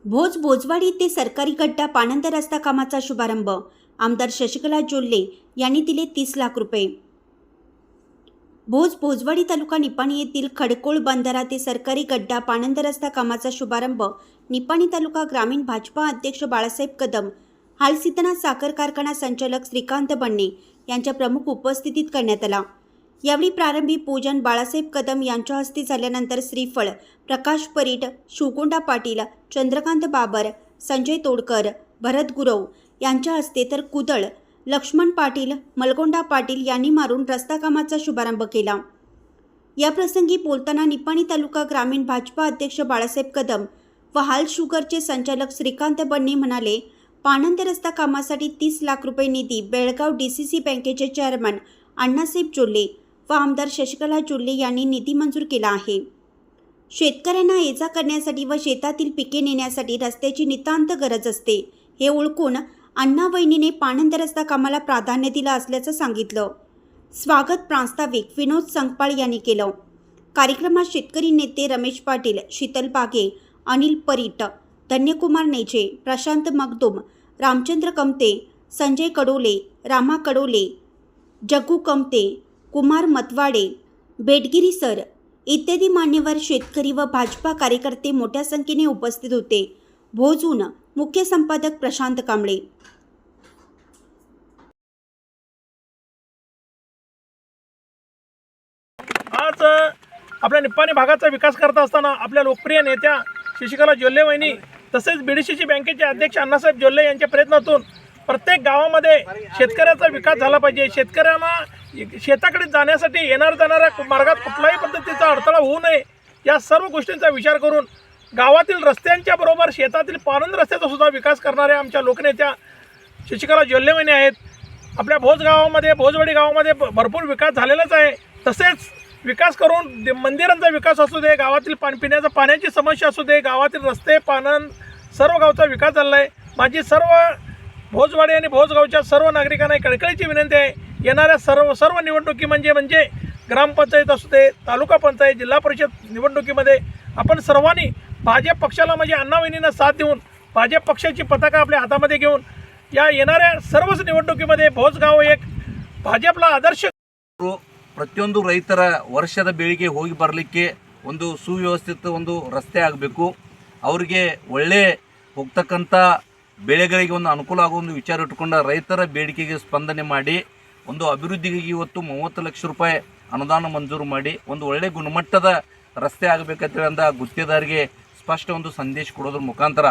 भोजवाडी ते सरकारी गड्डा पाणंद रस्ता कामाचा शुभारंभ आमदार शशिकला जोल्ले यांनी दिले 30 लाख रुपये। भोजवाडी तालुका निपाणी येथील खडकोळ बंधारा ते सरकारी गड्डा पाणंद रस्ता कामाचा शुभारंभ निपाणी तालुका ग्रामीण भाजपा अध्यक्ष बाळासाहेब कदम, हालसिद्धनाथ साखर कारखाना संचालक श्रीकांत बन्ने यांच्या प्रमुख उपस्थितीत करण्यात आला। यावेळी प्रारंभी पूजन बाळासाहेब कदम यांच्या हस्ते झाल्यानंतर श्रीफळ, प्रकाश परीट, शिवकोंडा पाटील, चंद्रकांत बाबर, संजय तोडकर, भरत गुरव यांच्या हस्ते तर कुदळ, लक्ष्मण पाटील, मलगोंडा पाटील यांनी मारून रस्ता कामाचा शुभारंभ केला। या प्रसंगी बोलताना निपाणी तालुका ग्रामीण भाजपा अध्यक्ष बाळासाहेब कदम व हाल शुगरचे संचालक श्रीकांत बन्ने म्हणाले, पाणंद रस्ता कामासाठी 30 लाख रुपये निधी बेळगाव DCC बँकेचे चेअरमन अण्णासाहेब जोल्ले व आमदार शशिकला जोल्ले यांनी निधी मंजूर केला आहे। शेतकऱ्यांना ये-जा करण्यासाठी व शेतातील पिके नेण्यासाठी रस्त्याची नितांत गरज असते, हे ओळखून अण्णा वहिनीने पाणंद रस्ता कामाला प्राधान्य दिलं असल्याचं सांगितलं। स्वागत प्रास्ताविक विनोद संगपाळ यांनी केलं। कार्यक्रमात शेतकरी नेते रमेश पाटील, शीतल बागे, अनिल परीट, धन्यकुमार नेजे, प्रशांत मगदुम, रामचंद्र कमते, संजय कडोले, रामा कडोले, जग्गू कमते, कुमार मतवाडे, बेटगिरी सर इत्यादी मान्यवर शेतकरी व भाजपा कार्यकर्ते मोठ्या संख्येने उपस्थित होते। भोजून मुख्य संपादक प्रशांत कांबळे। आज आपल्या निपाणी भागाचा विकास करत असताना आपल्या लोकप्रिय नेत्या शशिकला जोल्ले वहिनी तसेच BDCC बँकेचे अध्यक्ष अण्णासाहेब जोल्ले यांच्या प्रयत्नातून प्रत्येक गावामध्ये शेतकऱ्याचा विकास झाला पाहिजे। शेतकऱ्यांना शेताकडे जाण्यासाठी जाणाऱ्या मार्गात कुठल्याही पद्धतीचा अडथळा होऊ नये, या सर्व गोष्टींचा विचार करून गावातील रस्त्यांच्या बरोबर शेतातील पाणंद रस्त्याचा सुद्धा विकास करणाऱ्या आमच्या लोकनेत्या शशिकला जोल्ले वहिनी आहेत। आपल्या भोजवाडी गावामध्ये भरपूर विकास झालेलाच आहे। तसेच विकास करून मंदिरांचा विकास असू दे, गावातील पिण्याच्या पाण्याची समस्या असू दे, गावातील रस्ते पाणंद सर्व गावचा विकास झाला आहे। माझी सर्व भोजवाडी आणि भोजगावच्या सर्व नागरिकांना कळकळीची विनंती आहे, येणाऱ्या सर्व निवडणुकी म्हणजे ग्रामपंचायत असू दे, तालुका पंचायत, जिल्हा परिषद निवडणुकीमध्ये आपण सर्वांनी भाजप पक्षाला म्हणजे अण्णा वहिनींना साथ देऊन भाजप पक्षाची पताका आपल्या हातामध्ये घेऊन या येणाऱ्या सर्वच निवडणुकीमध्ये भोजगाव एक भाजपला आदर्श ಪ್ರತಿಯೊಂದು ರೈತರ ವರ್ಷದ ಬೆಳೆಗೆ ಹೋಗಿ ಬರಲಿಕ್ಕೆ ಒಂದು ಸುವ್ಯವಸ್ಥಿತ ಒಂದು ರಸ್ತೆ ಆಗಬೇಕು। ಅವರಿಗೆ ಒಳ್ಳೆ ಹೋಗ್ತಕ್ಕಂಥ ಬೆಳೆಗಳಿಗೆ ಒಂದು ಅನುಕೂಲ ಆಗೋ ಒಂದು ವಿಚಾರ ಇಟ್ಟುಕೊಂಡು ರೈತರ ಬೇಡಿಕೆಗೆ ಸ್ಪಂದನೆ ಮಾಡಿ ಒಂದು ಅಭಿವೃದ್ಧಿಗೆ ಇವತ್ತು 30 ಲಕ್ಷ ರೂಪಾಯಿ ಅನುದಾನ ಮಂಜೂರು ಮಾಡಿ ಒಂದು ಒಳ್ಳೆ ಗುಣಮಟ್ಟದ ರಸ್ತೆ ಆಗಬೇಕಂತ ಗುತ್ತಿಗೆದಾರರಿಗೆ ಸ್ಪಷ್ಟ ಒಂದು ಸಂದೇಶ ಕೊಡೋದ್ರ ಮುಖಾಂತರ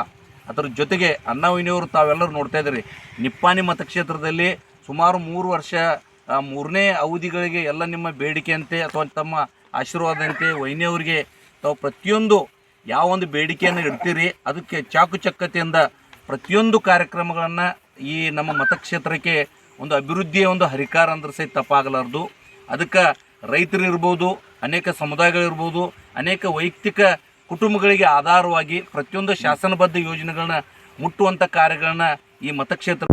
ಅದರ ಜೊತೆಗೆ ಅಣ್ಣಾವಿನಿಯವರು ತಾವೆಲ್ಲರೂ ನೋಡ್ತಾ ಇದ್ದೀರಿ, ನಿಪ್ಪಾಣಿ ಮತಕ್ಷೇತ್ರದಲ್ಲಿ ಸುಮಾರು 3 ವರ್ಷ 3ನೇ ಅವಧಿಗಳಿಗೆ ಎಲ್ಲ ನಿಮ್ಮ ಬೇಡಿಕೆಯಂತೆ ಅಥವಾ ತಮ್ಮ ಆಶೀರ್ವಾದಂತೆ ವೈನಿಯವರಿಗೆ ತಾವು ಪ್ರತಿಯೊಂದು ಯಾವ ಒಂದು ಬೇಡಿಕೆಯನ್ನು ಇಡ್ತೀರಿ ಅದಕ್ಕೆ ಚಾಕುಚಕ್ಯತೆಯಿಂದ ಪ್ರತಿಯೊಂದು ಕಾರ್ಯಕ್ರಮಗಳನ್ನು ಈ ನಮ್ಮ ಮತಕ್ಷೇತ್ರಕ್ಕೆ ಒಂದು ಅಭಿವೃದ್ಧಿಯ ಒಂದು ಹರಿಕಾರ ಅಂದ್ರೆ ಸಹಿತ ತಪ್ಪಾಗಲಾರದು। ಅದಕ್ಕೆ ರೈತರು ಇರ್ಬೋದು, ಅನೇಕ ಸಮುದಾಯಗಳಿರ್ಬೋದು, ಅನೇಕ ವೈಯಕ್ತಿಕ ಕುಟುಂಬಗಳಿಗೆ ಆಧಾರವಾಗಿ ಪ್ರತಿಯೊಂದು ಶಾಸನಬದ್ಧ ಯೋಜನೆಗಳನ್ನ ಮುಟ್ಟುವಂಥ ಕಾರ್ಯಗಳನ್ನ ಈ ಮತಕ್ಷೇತ್ರ